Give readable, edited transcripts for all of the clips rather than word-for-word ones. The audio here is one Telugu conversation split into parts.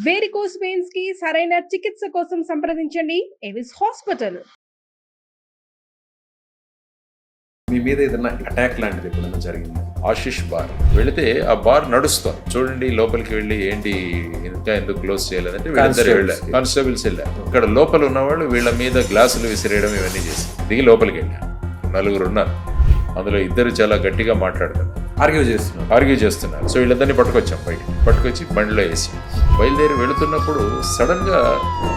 వేరికోస్ వెయిన్స్ కి సరైన చికిత్స కోసం సంప్రదించండి ఎవిస్ హాస్పిటల్. మీ మీద ఏదైనా అటాక్ లాంటిది ఎప్పుడైనా జరిగింది? ఆశిష్ బార్ వెళితే ఆ బార్ నడుస్తాం చూడండి, లోపలికి వెళ్ళి ఏంటి ఇంకా ఎందుకు క్లోజ్ చేయలేదంటే వీళ్ళిద్దరు వెళ్ళారు, కానిస్టేబుల్స్ వెళ్ళారు. ఇక్కడ లోపల ఉన్నవాళ్ళు వీళ్ళ మీద గ్లాసులు విసిరేయడం ఇవన్నీ చేసి దిగి లోపలికి వెళ్ళారు. నలుగురు ఉన్నారు, అందులో ఇద్దరు చాలా గట్టిగా మాట్లాడుతున్నారు, ఆర్గ్యూ చేస్తున్నారు. సో వీళ్ళందరినీ పట్టుకొచ్చాం, బయటికి పట్టుకొచ్చి బండిలో వేసి బయలుదేరి వెళుతున్నప్పుడు సడన్ గా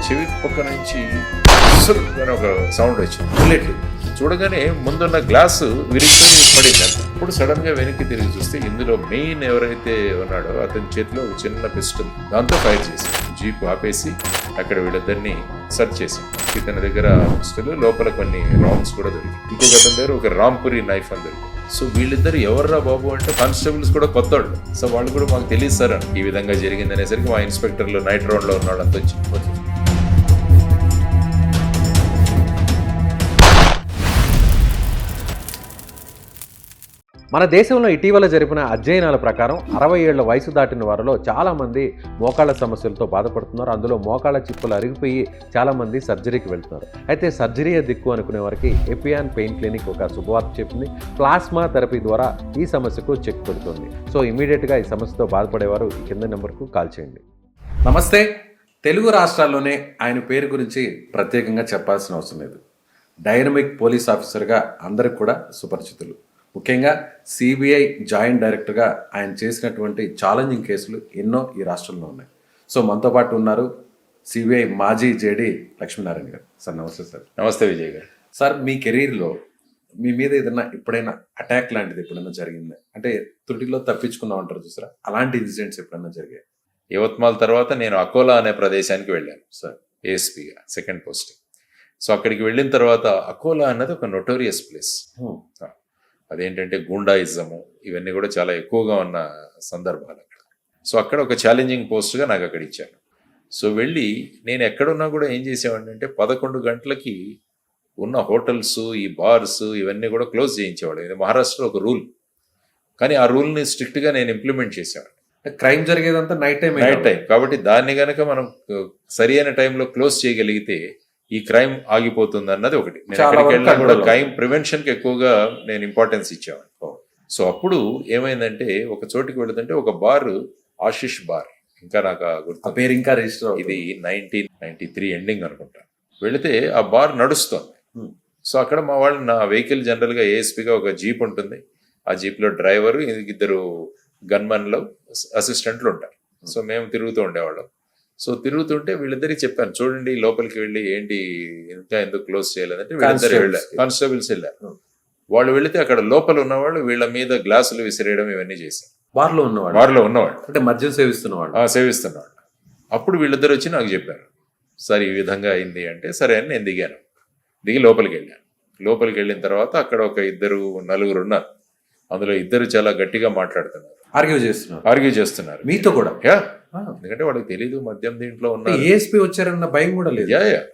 చెవి పక్క నుంచి అని ఒక సౌండ్ వచ్చింది. బుల్లెట్ చూడగానే ముందున్న గ్లాసు విరిగిపోయి పడింది. అప్పుడు సడన్ గా వెనక్కి తిరిగి చూస్తే ఇందులో మెయిన్ ఎవరైతే ఉన్నాడో అతని చేతిలో ఒక చిన్న పిస్టల్, దాంతో ఫైర్ చేసి జీప్ ఆపేసి అక్కడ వీళ్ళిద్దరిని సర్చ్ చేసాం. ఇతని దగ్గర పిస్టల్, లోపల కొన్ని రౌండ్స్ కూడా దొరికి, ఇంకొక అతని దగ్గర ఒక రాంపురి నైఫ్ అని దొరికి. సో వీళ్ళిద్దరు ఎవర్రా బాబు అంటే కానిస్టేబుల్స్ కూడా కొత్త వాళ్ళు. సో వాళ్ళు కూడా మాకు తెలియదు సార్ ఈ విధంగా జరిగింది అనేసరికి మా ఇన్స్పెక్టర్లు నైట్ రౌండ్ లో ఉన్న వాళ్ళంతా వచ్చి మన దేశంలో ఇటీవల జరిపిన అధ్యయనాల ప్రకారం 60 ఏళ్ల వయసు దాటిన వారిలో చాలామంది మోకాళ్ళ సమస్యలతో బాధపడుతున్నారు. అందులో మోకాళ్ళ చిప్పులు అరిగిపోయి చాలామంది సర్జరీకి వెళ్తున్నారు. అయితే సర్జరీయే దిక్కు అనుకునే వారికి ఎపియాన్ పెయిన్ క్లినిక్ ఒక శుభవార్త చెప్పింది. ప్లాస్మా థెరపీ ద్వారా ఈ సమస్యకు చెక్ పెడుతుంది. సో ఇమీడియట్గా ఈ సమస్యతో బాధపడేవారు ఈ కింద నెంబర్కు కాల్ చేయండి. నమస్తే. తెలుగు రాష్ట్రాల్లోనే ఆయన పేరు గురించి ప్రత్యేకంగా చెప్పాల్సిన అవసరం లేదు. డైనమిక్ పోలీస్ ఆఫీసర్గా అందరికి కూడా సుపరిచితులు. ముఖ్యంగా సిబిఐ జాయింట్ డైరెక్టర్గా ఆయన చేసినటువంటి ఛాలెంజింగ్ కేసులు ఎన్నో ఈ రాష్ట్రంలో ఉన్నాయి. సో మనతో పాటు ఉన్నారు సిబిఐ మాజీ జేడీ లక్ష్మీనారాయణ గారు. సార్ నమస్తే. సార్ నమస్తే విజయ్ గారు. సార్ మీ కెరీర్లో మీ మీద ఏదైనా ఎప్పుడైనా అటాక్ లాంటిది ఎప్పుడైనా జరిగింది అంటే త్రుటిలో తప్పించుకున్నా ఉంటారు చూసారా, అలాంటి ఇన్సిడెంట్స్ ఎప్పుడైనా జరిగాయి? యవత్మాల్ తర్వాత నేను అకోలా అనే ప్రదేశానికి వెళ్ళాను సార్, ఏఎస్పీగా సెకండ్ పోస్టింగ్. సో అక్కడికి వెళ్ళిన తర్వాత అకోలా అన్నది ఒక నొటోరియస్ ప్లేస్. అదేంటంటే గూండాయిజము ఇవన్నీ కూడా చాలా ఎక్కువగా ఉన్న సందర్భాలు అక్కడ. సో అక్కడ ఒక ఛాలెంజింగ్ పోస్ట్గా నాకు అక్కడ ఇచ్చాను. సో వెళ్ళి నేను ఎక్కడున్నా కూడా ఏం చేసేవాడిని అంటే 11 గంటలకి ఉన్న హోటల్స్, ఈ బార్స్ ఇవన్నీ కూడా క్లోజ్ చేయించేవాడు. ఇది మహారాష్ట్రలో ఒక రూల్, కానీ ఆ రూల్ని స్ట్రిక్ట్గా నేను ఇంప్లిమెంట్ చేసేవాడిని. క్రైమ్ జరిగేదంతా నైట్ టైం కాబట్టి దాన్ని గనక మనం సరి అయిన టైంలో క్లోజ్ చేయగలిగితే ఈ క్రైమ్ ఆగిపోతుంది అన్నది ఒకటి. నేను ఎక్కడికి వెళ్ళినా కూడా క్రైమ్ ప్రివెన్షన్ కి ఎక్కువగా నేను ఇంపార్టెన్స్ ఇచ్చేవాడిని. సో అప్పుడు ఏమైందంటే ఒక చోటికి వెళుతుంటే ఒక బార్, ఆశిష్ బార్, ఇంకా నాకు గుర్తు పేరు ఇంకా రిజిస్టర్, ఇది 1993 ఎండింగ్ అనుకుంటా. వెళితే ఆ బార్ నడుస్తుంది. సో అక్కడ మా వాళ్ళు, నా వెహికల్ జనరల్ గా ఏఎస్పీగా ఒక జీప్ ఉంటుంది, ఆ జీప్ లో డ్రైవరు, ఇద్దరు గన్మన్లు, అసిస్టెంట్లు ఉంటారు. సో మేము తిరుగుతూ ఉండేవాళ్ళం. సో తిరుగుతుంటే వీళ్ళిద్దరికి చెప్పాను, చూడండి లోపలికి వెళ్ళి ఏంటి ఇంకా ఎందుకు క్లోజ్ చేయలేదంటే వీళ్ళిద్దరు వెళ్ళారు, కానిస్టేబుల్స్ వెళ్ళారు. వాళ్ళు వెళితే అక్కడ లోపల ఉన్నవాళ్ళు వీళ్ళ మీద గ్లాసులు విసిరేయడం ఇవన్నీ చేశారు. బార్లో ఉన్నవాళ్ళు అంటే మద్యం సేవిస్తున్నవాళ్ళు. అప్పుడు వీళ్ళిద్దరు వచ్చి నాకు చెప్పారు, సరే ఈ విధంగా అయింది అంటే సరే అని నేను దిగాను. దిగి లోపలికి వెళ్ళాను. లోపలికి వెళ్ళిన తర్వాత అక్కడ ఒక నలుగురు ఉన్నారు, అందులో ఇద్దరు చాలా గట్టిగా మాట్లాడుతున్నారు, ఆర్గ్యూ చేస్తున్నారు మీతో కూడా. ఎందుకంటే వాళ్ళకి తెలీదు మద్యం దీంట్లో ఉన్నారు. ఏఎస్పీ వచ్చారన్న భయం కూడా లేదు.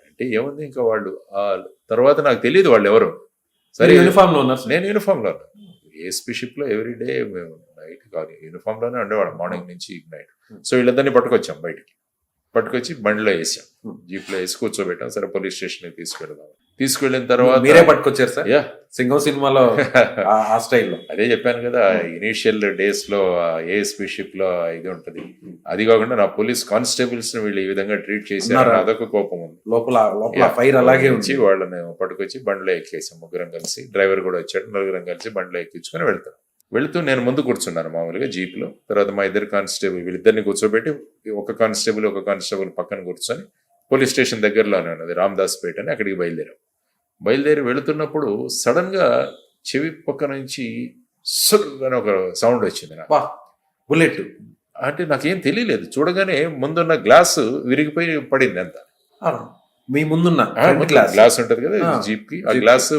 అంటే ఏముంది, ఇంకా వాళ్ళు తర్వాత నాకు తెలియదు వాళ్ళు ఎవరు. సరే యూనిఫామ్ లో ఉన్నారు, నేను యూనిఫామ్ లో ఉన్నాను. ఏఎస్పీ షిప్ లో ఎవ్రీడే మేము నైట్ కాదు యూనిఫామ్ లోనే ఉండేవాళ్ళం, మార్నింగ్ నుంచి నైట్. సో వీళ్ళందరినీ పట్టుకొచ్చాం, బయటికి పట్టుకొచ్చి బండిలో వేసాం, జీప్ లో వేసి కూర్చోబెట్టాం. సరే పోలీస్ స్టేషన్ కి తీసుకెళ్ళిన తర్వాత మీరే పట్టుకొచ్చారు సార్? సింగం సినిమాలో ఆ స్టైల్లో. అదే చెప్పాను కదా, ఇనీషియల్ డేస్ లో ఏఎస్పీ షిప్ లో ఇది ఉంటది. అది కాకుండా నా పోలీస్ కానిస్టేబుల్స్ ని వీళ్ళు ఈ విధంగా ట్రీట్ చేశారు, అదొక కోపం ఉంది. లోపల ఫైర్ అలాగే ఉంచి వాళ్ళని పట్టుకొచ్చి బండిలో ఎక్కేసాం. ముగ్గురం కలిసి, డ్రైవర్ కూడా వచ్చాడు, నలుగురం కలిసి బండిలో ఎక్కించుకొని వెళ్తూ నేను ముందు కూర్చున్నాను మామూలుగా జీప్ లో. తర్వాత మా ఇద్దరు కానిస్టేబుల్ వీళ్ళిద్దరిని కూర్చోబెట్టి ఒక కానిస్టేబుల్ పక్కన కూర్చొని పోలీస్ స్టేషన్ దగ్గరలోనే ఉన్నది రామదాస్ పేట అని, అక్కడికి బయలుదేరి వెళుతున్నప్పుడు సడన్ గా చెవి పక్క నుంచి అని ఒక సౌండ్ వచ్చింది. బుల్లెట్ అంటే నాకేం తెలియలేదు. చూడగానే ముందున్న గ్లాసు విరిగిపోయి పడింది. అంత మీ ముందున్న గ్లాస్ ఉంటది కదా జీప్ కి, ఆ గ్లాస్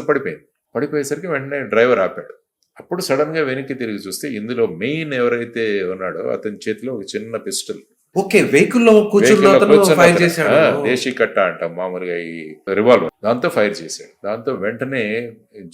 పడిపోయేసరికి వెంటనే డ్రైవర్ ఆపాడు. అప్పుడు సడన్ గా వెనక్కి తిరిగి చూస్తే ఇందులో మెయిన్ ఎవరైతే ఉన్నాడో అతని చేతిలో ఒక చిన్న పిస్టల్, దేశీ కట్ట అంటాం మామూలుగా, ఈ రివాల్వర్, దాంతో ఫైర్ చేశాడు. దాంతో వెంటనే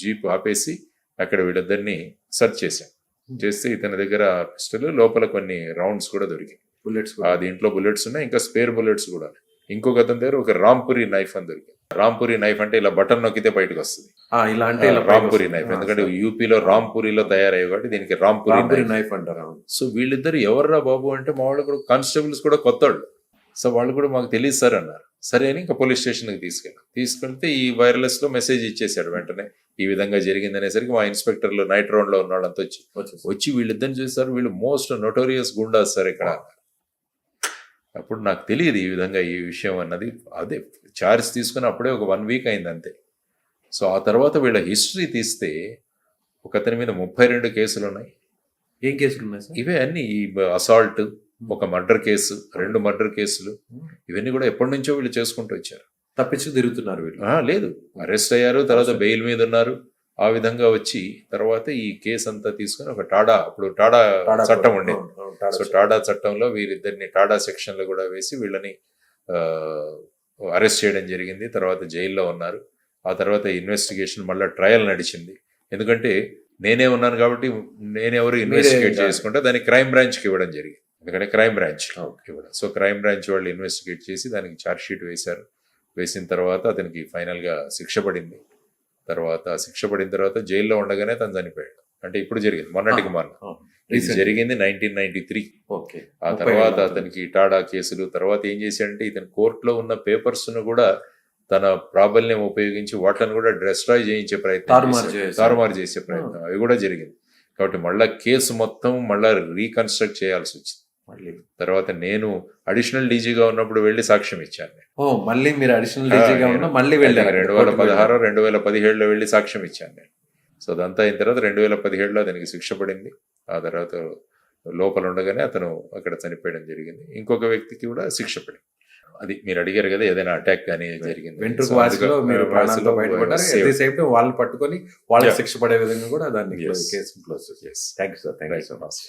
జీప్ ఆపేసి అక్కడ వీళ్ళిద్దరిని సర్చ్ చేశాం. చేస్తే ఇతని దగ్గర పిస్టల్, లోపల కొన్ని రౌండ్స్ కూడా దొరికాయి. బుల్లెట్స్ ఆ దీంట్లో బుల్లెట్స్ ఉన్నాయి, ఇంకా స్పేర్ బుల్లెట్స్ కూడా ఉన్నాయి. ఇంకొక అతని దగ్గర ఒక రాంపురి నైఫ్ అని దొరికింది. రాంపురి నైఫ్ అంటే ఇలా బటన్ నొక్కితే బయటకు వస్తుంది. ఇలా అంటే రాంపురి నైఫ్, ఎందుకంటే యూపీలో రాంపురిలో తయారయ్యాయి కాబట్టి దీనికి రాంపురి నైఫ్ అంటారు. సో వీళ్ళిద్దరు ఎవర్రా బాబు అంటే మా వాళ్ళు కూడా కానిస్టేబుల్స్ కూడా కొత్తవాళ్ళు. సో వాళ్ళు కూడా మాకు తెలియదు సార్ అన్నారు. సరే అని ఇంకా పోలీస్ స్టేషన్కి తీసుకెళ్తే ఈ వైర్లెస్ లో మెసేజ్ ఇచ్చేసాడు వెంటనే, ఈ విధంగా జరిగింది అనేసరికి మా ఇన్స్పెక్టర్లు నైట్ రౌండ్ లో ఉన్న వాళ్ళంతా వచ్చి వీళ్ళిద్దరిని చూస్తారు, వీళ్ళు మోస్ట్ నోటోరియస్ గుండా సార్ ఇక్కడ. అప్పుడు నాకు తెలియదు ఈ విధంగా ఈ విషయం అన్నది. అదే చార్జ్ తీసుకుని అప్పుడే ఒక 1 వీక్ అయింది అంతే. సో ఆ తర్వాత వీళ్ళ హిస్టరీ తీస్తే ఒకతని మీద 32 కేసులు ఉన్నాయి. ఏం కేసులు ఉన్నాయి సార్? ఇవే అన్ని ఈ అసాల్ట్, ఒక మర్డర్ కేసు, 2 మర్డర్ కేసులు, ఇవన్నీ కూడా ఎప్పటి నుంచో వీళ్ళు చేసుకుంటూ వచ్చారు. తప్పించు తిరుగుతున్నారు వీళ్ళు? లేదు, అరెస్ట్ అయ్యారు, తర్వాత బెయిల్ మీద ఉన్నారు. ఆ విధంగా వచ్చి తర్వాత ఈ కేసు అంతా తీసుకుని ఒక అప్పుడు టాడా చట్టం ఉండేది. సో టాడా చట్టంలో వీరిద్దరిని టాడా సెక్షన్ లో కూడా వేసి వీళ్ళని అరెస్ట్ చేయడం జరిగింది. తర్వాత జైల్లో ఉన్నారు. ఆ తర్వాత ఇన్వెస్టిగేషన్ మళ్ళీ ట్రయల్ నడిచింది. ఎందుకంటే నేనే ఉన్నాను కాబట్టి నేనెవరు ఇన్వెస్టిగేట్ చేసుకుంటే దాన్ని క్రైమ్ బ్రాంచ్కి ఇవ్వడం జరిగింది. ఎందుకంటే క్రైమ్ బ్రాంచ్ ఇవ్వడం. సో క్రైమ్ బ్రాంచ్ వాళ్ళు ఇన్వెస్టిగేట్ చేసి దానికి ఛార్జ్ షీట్ వేశారు. వేసిన తర్వాత అతనికి ఫైనల్ గా శిక్ష పడింది. తర్వాత శిక్ష పడిన తర్వాత జైల్లో ఉండగానే తను చనిపోయాడు. అంటే ఇప్పుడు జరిగింది, మొన్నటికి మొన్న. ఇది జరిగింది 1993. ఆ తర్వాత అతనికి టాడా కేసులు, తర్వాత ఏం చేశాడంటే ఇతను కోర్టులో ఉన్న పేపర్స్ ను కూడా తన ప్రాబల్యం ఉపయోగించి వాటిని కూడా డిస్ట్రాయ్ చేయించే ప్రయత్నం, తారుమారు చేసే ప్రయత్నం అవి కూడా జరిగింది. కాబట్టి మళ్ళా కేసు మొత్తం మళ్ళా రీకన్స్ట్రక్ట్ చేయాల్సి వచ్చింది. తర్వాత నేను అడిషనల్ డీజీగా ఉన్నప్పుడు వెళ్ళి సాక్ష్యం ఇచ్చాను. మళ్ళీ మీరు అడిషనల్ డీజీగా ఉన్నా మళ్ళీ వెళ్ళారు? 2016, 2017లో వెళ్ళి సాక్ష్యం ఇచ్చాను నేను. సో అదంతా అయిన తర్వాత 2017లో అతనికి శిక్ష పడింది. ఆ తర్వాత లోపల ఉండగానే అతను అక్కడ చనిపోయడం జరిగింది. ఇంకొక వ్యక్తికి కూడా శిక్ష పడింది. అది మీరు అడిగారు కదా, ఏదైనా అటాక్ కానీ జరిగింది, వెంట్రుక వాసిలో మీరు ప్రాణాలతో బయటపడ్డారు. అట్ ది సేమ్ టైం వాళ్ళని పట్టుకొని వాళ్ళకి శిక్ష పడే విధంగా కూడా దాన్ని కేసు క్లోజ్ చేశారు. Thank you sir. Thank you so much.